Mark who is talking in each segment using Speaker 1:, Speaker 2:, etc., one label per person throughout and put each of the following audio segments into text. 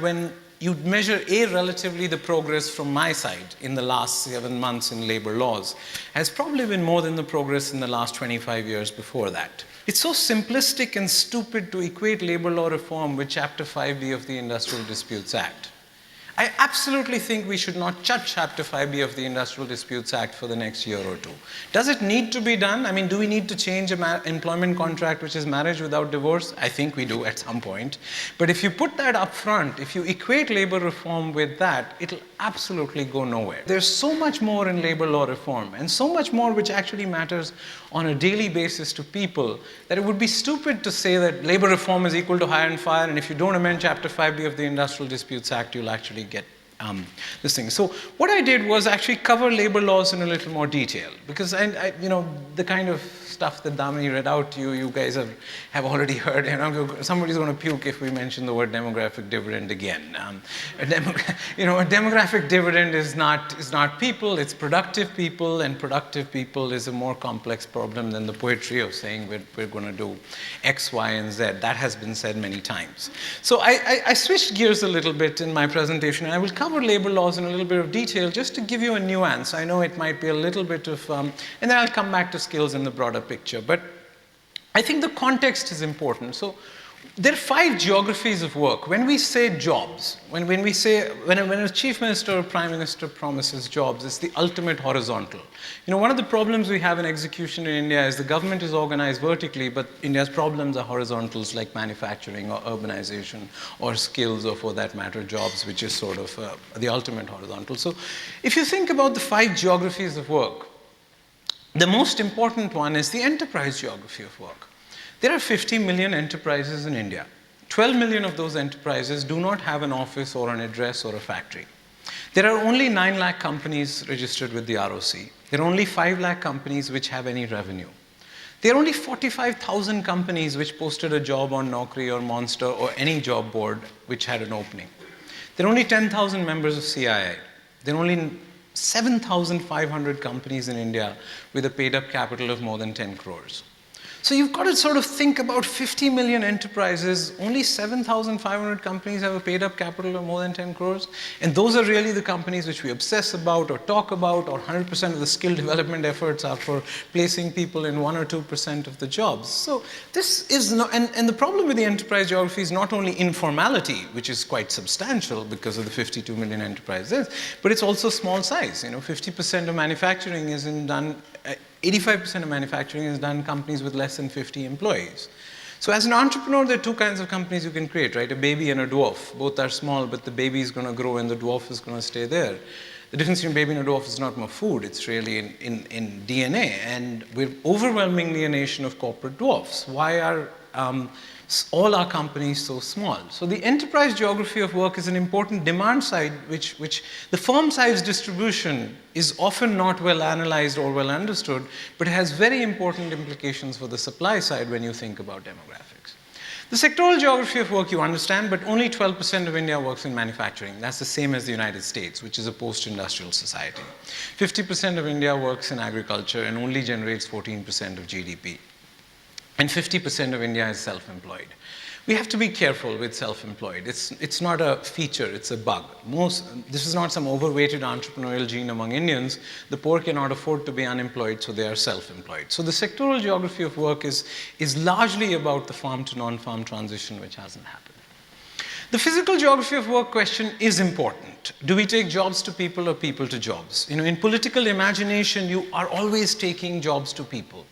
Speaker 1: when you measure relatively the progress from my side in the last 7 months in labor laws has probably been more than the progress in the last 25 years before that. It's so simplistic and stupid to equate labor law reform with Chapter 5B of the Industrial Disputes Act. I absolutely think we should not touch Chapter 5B of the Industrial Disputes Act for the next year or two. Does it need to be done? I mean, do we need to change an employment contract which is marriage without divorce? I think we do at some point. But if you put that up front, if you equate labor reform with that, it'll absolutely go nowhere. There's so much more in labor law reform, and so much more which actually matters on a daily basis to people, that it would be stupid to say that labor reform is equal to hire and fire, and if you don't amend Chapter 5B of the Industrial Disputes Act, you'll actually get this thing. So what I did was actually cover labor laws in a little more detail, because the kind of stuff that Damini read out to you, you guys have already heard. Somebody's going to puke if we mention the word demographic dividend again. A demographic dividend is not people, it's productive people, and productive people is a more complex problem than the poetry of saying we're going to do X, Y, and Z. That has been said many times. So I switched gears a little bit in my presentation, and I will cover labor laws in a little bit of detail just to give you a nuance. I know it might be a little bit of, and then I'll come back to skills in the broader picture. But I think the context is important. So there are 5 geographies of work. When we say jobs, when a chief minister or prime minister promises jobs, it's the ultimate horizontal. One of the problems we have in execution in India is the government is organized vertically, but India's problems are horizontals, like manufacturing or urbanization or skills, or for that matter, jobs, which is sort of the ultimate horizontal. So if you think about the 5 geographies of work, the most important one is the enterprise geography of work. There are 50 million enterprises in India. 12 million of those enterprises do not have an office or an address or a factory. There are only 9 lakh companies registered with the ROC. There are only 5 lakh companies which have any revenue. There are only 45,000 companies which posted a job on Naukri or Monster or any job board which had an opening. There are only 10,000 members of CII. There are only 7,500 companies in India with a paid-up capital of more than 10 crores. So you've got to sort of think about 50 million enterprises, only 7,500 companies have a paid-up capital of more than 10 crores, and those are really the companies which we obsess about or talk about, or 100% of the skill development efforts are for placing people in 1 or 2% of the jobs. So this is not, and the problem with the enterprise geography is not only informality, which is quite substantial because of the 52 million enterprises, but it's also small size. 50% of manufacturing isn't done, 85% of manufacturing is done in companies with less than 50 employees. So as an entrepreneur, there are 2 kinds of companies you can create, right? A baby and a dwarf. Both are small, but the baby is going to grow and the dwarf is going to stay there. The difference between baby and a dwarf is not more food, it's really in DNA. And we're overwhelmingly a nation of corporate dwarfs. Why are all our companies so small? So the enterprise geography of work is an important demand side, which the firm size distribution is often not well analyzed or well understood, but it has very important implications for the supply side when you think about demographics. The sectoral geography of work you understand, but only 12% of India works in manufacturing. That's the same as the United States, which is a post-industrial society. 50% of India works in agriculture and only generates 14% of GDP. And 50% of India is self-employed. We have to be careful with self-employed. It's not a feature, it's a bug. This is not some overweighted entrepreneurial gene among Indians. The poor cannot afford to be unemployed, so they are self-employed. So the sectoral geography of work is largely about the farm to non-farm transition, which hasn't happened. The physical geography of work question is important. Do we take jobs to people or people to jobs? In political imagination, you are always taking jobs to people.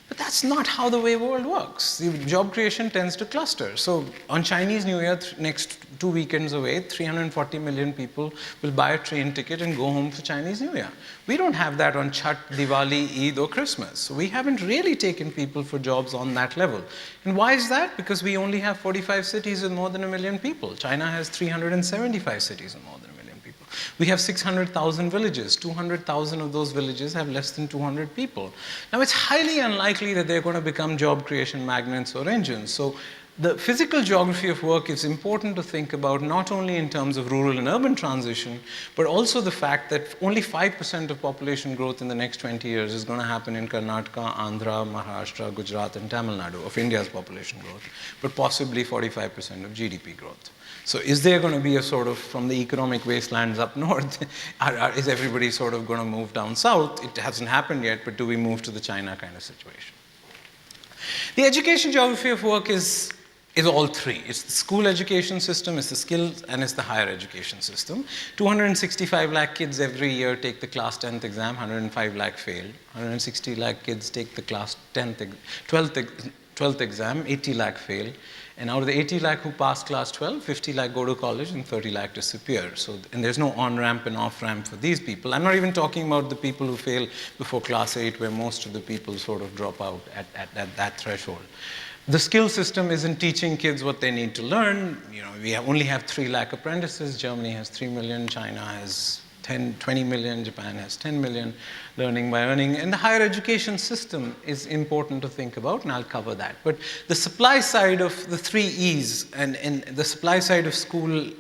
Speaker 1: But that's not how the world works. The job creation tends to cluster. So on Chinese New Year, next 2 weekends away, 340 million people will buy a train ticket and go home for Chinese New Year. We don't have that on Chhat, Diwali, Eid, or Christmas. So we haven't really taken people for jobs on that level. And why is that? Because we only have 45 cities with more than 1 million people. China has 375 cities with more than 1 million people. We have 600,000 villages. 200,000 of those villages have less than 200 people. Now, it's highly unlikely that they're going to become job creation magnets or engines. So The physical geography of work is important to think about not only in terms of rural and urban transition, but also the fact that only 5% of population growth in the next 20 years is going to happen in Karnataka, Andhra, Maharashtra, Gujarat, and Tamil Nadu of India's population growth, but possibly 45% of GDP growth. So is there going to be a sort of, from the economic wastelands up north, is everybody sort of going to move down south? It hasn't happened yet, but do we move to the China kind of situation? The education geography of work is all three. It's the school education system, it's the skills, and it's the higher education system. 265 lakh kids every year take the class 10th exam, 105 lakh fail. 160 lakh kids take the class 12th exam, 80 lakh fail. And out of the 80 lakh who pass class 12, 50 lakh go to college and 30 lakh disappear. So, and there's no on-ramp and off-ramp for these people. I'm not even talking about the people who fail before class 8, where most of the people sort of drop out at that threshold. The skill system isn't teaching kids what they need to learn. We only have 3 lakh apprentices. Germany has 3 million. China has 20 million. Japan has 10 million. Learning by earning. And the higher education system is important to think about, and I'll cover that. But the supply side of the 3 E's and the supply side of school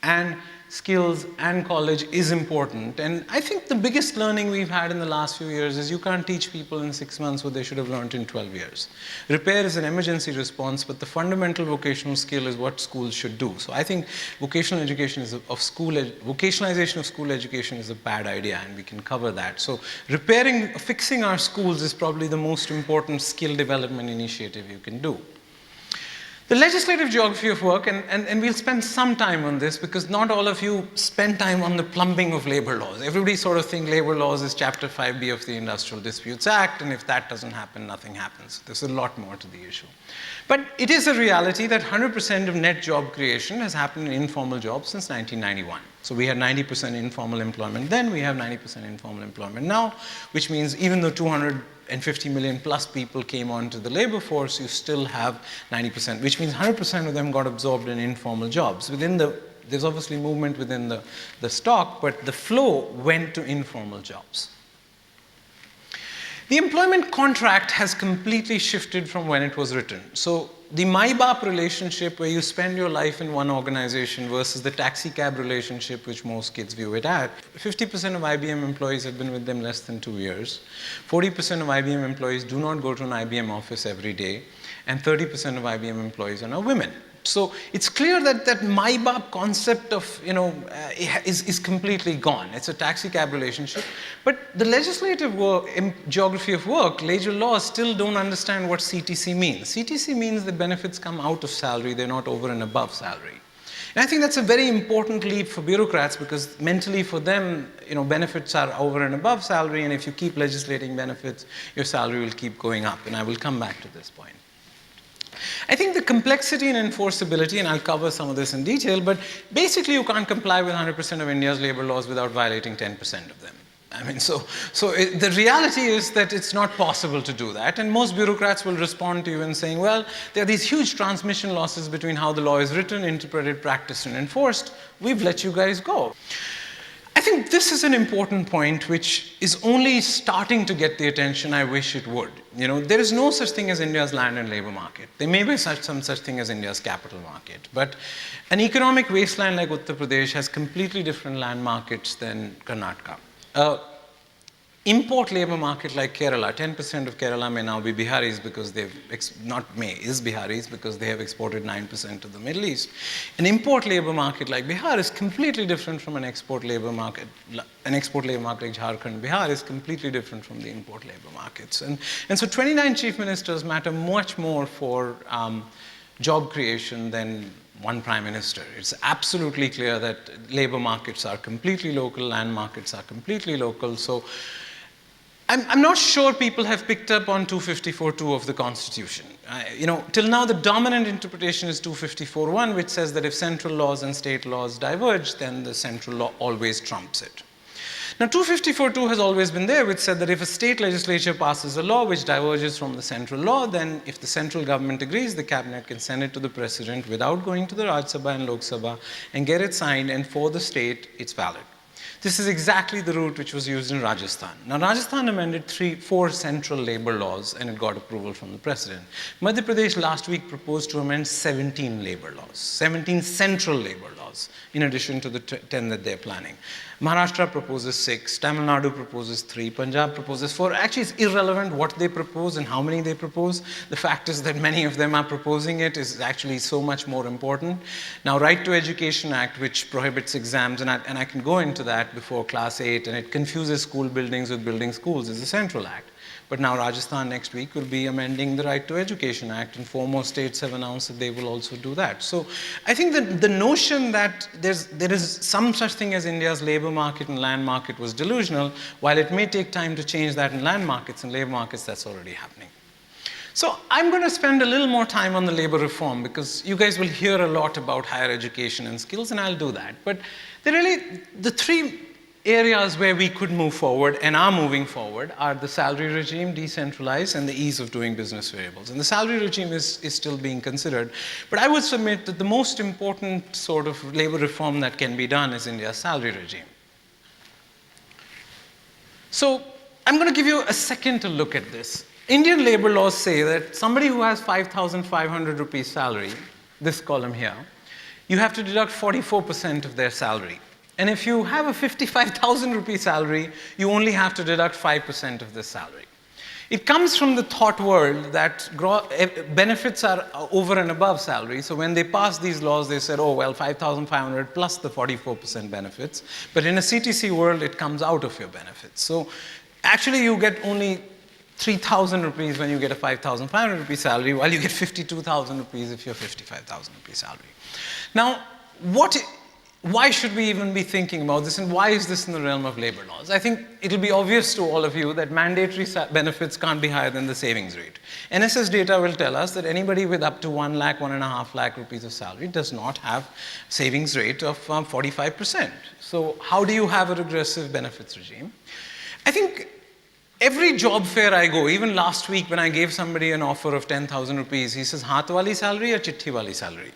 Speaker 1: and skills and college is important. And I think the biggest learning we've had in the last few years is you can't teach people in 6 months what they should have learned in 12 years. Repair is an emergency response, but the fundamental vocational skill is what schools should do. So I think vocational education vocationalization of school education is a bad idea, and we can cover that. So fixing our schools is probably the most important skill development initiative you can do. The legislative geography of work, and we'll spend some time on this because not all of you spend time on the plumbing of labor laws. Everybody sort of thinks labor laws is Chapter 5B of the Industrial Disputes Act, and if that doesn't happen, nothing happens. There's a lot more to the issue. But it is a reality that 100% of net job creation has happened in informal jobs since 1991. So we had 90% informal employment then, we have 90% informal employment now, which means even though 250 million plus people came onto the labor force, you still have 90%, which means 100% of them got absorbed in informal jobs. There's obviously movement within the stock, but the flow went to informal jobs. The employment contract has completely shifted from when it was written. So the MyBap relationship, where you spend your life in one organization, versus the taxi cab relationship, which most kids view it at. 50% of IBM employees have been with them less than 2 years. 40% of IBM employees do not go to an IBM office every day. And 30% of IBM employees are now women. So it's clear that MyBap concept of, is completely gone. It's a taxi cab relationship. But the legislative geography of work, labor laws still don't understand what CTC means. CTC means the benefits come out of salary, they're not over and above salary. And I think that's a very important leap for bureaucrats because mentally for them, benefits are over and above salary, and if you keep legislating benefits, your salary will keep going up. And I will come back to this point. I think the complexity and enforceability, and I'll cover some of this in detail, but basically you can't comply with 100% of India's labor laws without violating 10% of them. The reality is that it's not possible to do that, and most bureaucrats will respond to you in saying, well, there are these huge transmission losses between how the law is written, interpreted, practiced, and enforced. We've let you guys go. I think this is an important point which is only starting to get the attention I wish it would. There is no such thing as India's land and labor market. There may be some such thing as India's capital market. But an economic wasteland like Uttar Pradesh has completely different land markets than Karnataka. Import labor market like Kerala, 10% of Kerala may now be Biharis because is Biharis because they have exported 9% to the Middle East. An import labor market like Bihar is completely different from an export labor market. An export labor market like Jharkhand, Bihar is completely different from the import labor markets. And so 29 chief ministers matter much more for job creation than one prime minister. It's absolutely clear that labor markets are completely local, land markets are completely local. So I'm not sure people have picked up on 254.2 of the Constitution. Till now the dominant interpretation is 254.1, which says that if central laws and state laws diverge, then the central law always trumps it. Now 254.2 has always been there, which said that if a state legislature passes a law which diverges from the central law, then if the central government agrees, the cabinet can send it to the president without going to the Rajya Sabha and Lok Sabha and get it signed, and for the state, it's valid. This is exactly the route which was used in Rajasthan. Now, Rajasthan amended 4 central labor laws and it got approval from the president. Madhya Pradesh last week proposed to amend 17 labor laws, 17 central labor laws, in addition to the 10 that they're planning. Maharashtra proposes 6, Tamil Nadu proposes 3, Punjab proposes 4. Actually, it's irrelevant what they propose and how many they propose. The fact is that many of them are proposing it is actually so much more important. Now, Right to Education Act, which prohibits exams, and I can go into that before class 8, and it confuses school buildings with building schools, is a central act. But now Rajasthan next week will be amending the Right to Education Act, and 4 more states have announced that they will also do that. So I think that the notion that there is some such thing as India's labor market and land market was delusional. While it may take time to change that in land markets and labor markets, that's already happening. So I'm going to spend a little more time on the labor reform because you guys will hear a lot about higher education and skills, and I'll do that. But the 3 areas where we could move forward and are moving forward are the salary regime, decentralized, and the ease of doing business variables. And the salary regime is still being considered. But I would submit that the most important sort of labor reform that can be done is India's salary regime. So I'm going to give you a second to look at this. Indian labor laws say that somebody who has 5,500 rupees salary, this column here, you have to deduct 44% of their salary. And if you have a 55,000 rupee salary, you only have to deduct 5% of this salary. It comes from the thought world that benefits are over and above salary. So when they passed these laws, they said, oh, well, 5,500 plus the 44% benefits. But in a CTC world, it comes out of your benefits. So actually, you get only 3,000 rupees when you get a 5,500 rupee salary, while you get 52,000 rupees if you're 55,000 rupee salary. Now, why should we even be thinking about this, and why is this in the realm of labor laws? I think it'll be obvious to all of you that mandatory benefits can't be higher than the savings rate. NSS data will tell us that anybody with up to 1 lakh, 1.5 lakh rupees of salary does not have savings rate of 45%. So how do you have a regressive benefits regime? I think every job fair I go, even last week when I gave somebody an offer of 10,000 rupees, he says, haath wali salary or chitti wali salary?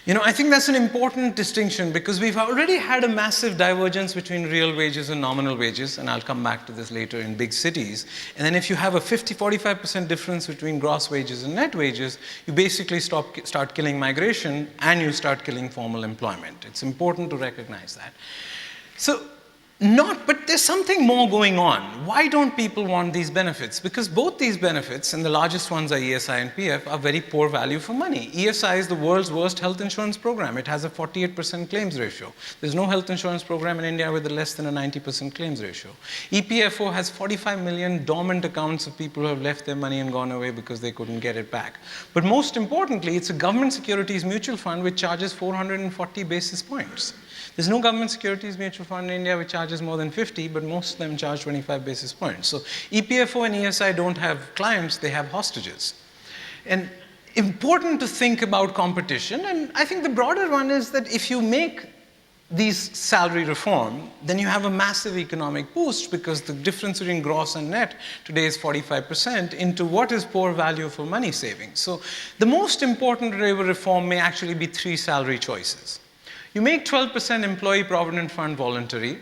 Speaker 1: I think that's an important distinction because we've already had a massive divergence between real wages and nominal wages, and I'll come back to this later in big cities. And then if you have a 45% difference between gross wages and net wages, you basically start killing migration and you start killing formal employment. It's important to recognize that. But there's something more going on. Why don't people want these benefits? Because both these benefits, and the largest ones are ESI and PF, are very poor value for money. ESI is the world's worst health insurance program. It has a 48% claims ratio. There's no health insurance program in India with less than a 90% claims ratio. EPFO has 45 million dormant accounts of people who have left their money and gone away because they couldn't get it back. But most importantly, it's a government securities mutual fund which charges 440 basis points. There's no government securities mutual fund in India which charges more than 50, but most of them charge 25 basis points. So EPFO and ESI don't have clients, they have hostages. And important to think about competition, and I think the broader one is that if you make these salary reform, then you have a massive economic boost because the difference between gross and net today is 45% into what is poor value for money savings. So the most important labor reform may actually be 3 salary choices. You make 12% employee provident fund voluntary.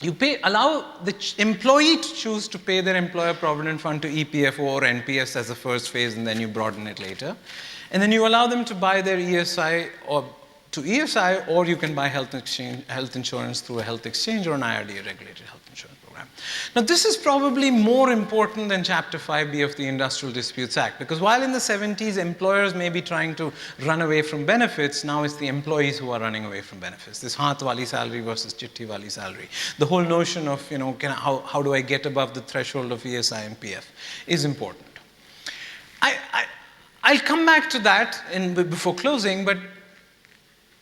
Speaker 1: You allow the employee to choose to pay their employer provident fund to EPFO or NPS as a first phase, and then you broaden it later. And then you allow them to buy their ESI or to ESI, or you can buy health insurance through a health exchange or an IRDA regulated health insurance program. Now, this is probably more important than Chapter 5B of the Industrial Disputes Act, because while in the 70s employers may be trying to run away from benefits, now it's the employees who are running away from benefits. This haath wali salary versus chitti wali salary. The whole notion of, how do I get above the threshold of ESI and PF is important. I'll come back to that before closing, but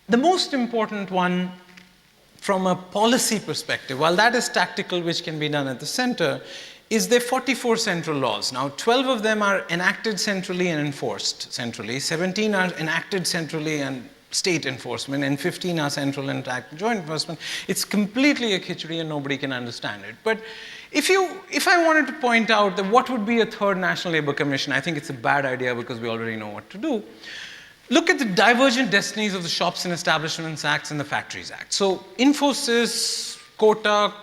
Speaker 1: the most important one from a policy perspective, while that is tactical, which can be done at the center, is there 44 central laws. Now, 12 of them are enacted centrally and enforced centrally. 17 are enacted centrally and state enforcement, and 15 are central and joint enforcement. It's completely a khichdi and nobody can understand it. But if I wanted to point out that what would be a third National Labour Commission, I think it's a bad idea because we already know what to do. Look at the divergent destinies of the Shops and Establishments Acts and the Factories Act. So Infosys, Kotak,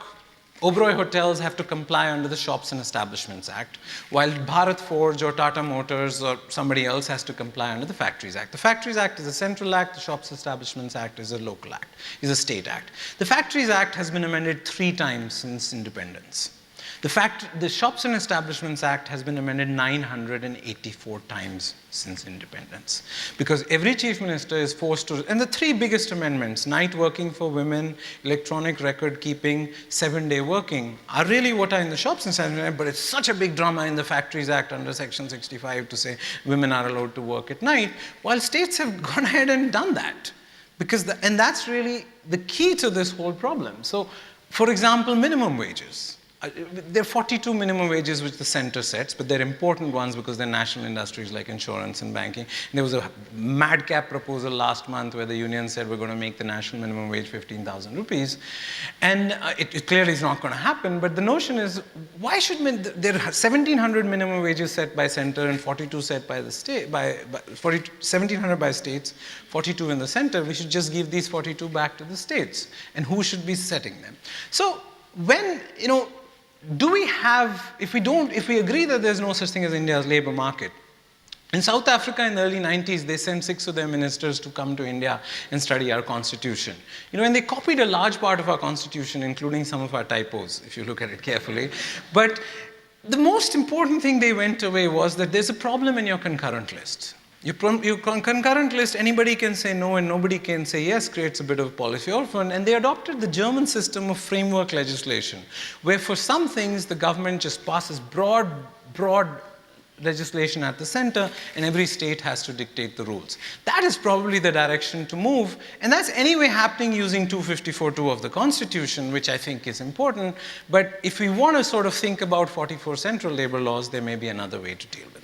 Speaker 1: Oberoi Hotels have to comply under the Shops and Establishments Act, while Bharat Forge or Tata Motors or somebody else has to comply under the Factories Act. The Factories Act is a central act, the Shops and Establishments Act is a local act, is a state act. The Factories Act has been amended 3 times since independence. The Shops and Establishments Act has been amended 984 times since independence. Because every chief minister is forced to, and the 3 biggest amendments, night working for women, electronic record keeping, 7-day working, are really what are in the Shops and Establishments Act, but it's such a big drama in the Factories Act under Section 65 to say women are allowed to work at night, while states have gone ahead and done that. And that's really the key to this whole problem. So, for example, minimum wages. There are 42 minimum wages which the center sets, but they're important ones because they're national industries like insurance and banking. And there was a madcap proposal last month where the union said we're going to make the national minimum wage 15,000 rupees. And it clearly is not going to happen, but the notion is, why should there are 1,700 minimum wages set by center and 42 set by the state, 1,700 by states, 42 in the center. We should just give these 42 back to the states. And who should be setting them? So when, do we have, if we agree that there's no such thing as India's labor market, in South Africa in the early 90s, they sent 6 of their ministers to come to India and study our constitution. And they copied a large part of our constitution, including some of our typos, if you look at it carefully. But the most important thing they went away was that there's a problem in your concurrent list. Your concurrent list, anybody can say no and nobody can say yes, creates a bit of policy orphan. And they adopted the German system of framework legislation, where for some things the government just passes broad legislation at the center, and every state has to dictate the rules. That is probably the direction to move, and that's anyway happening using 254(2) of the Constitution, which I think is important. But if we want to sort of think about 44 central labor laws, there may be another way to deal with it.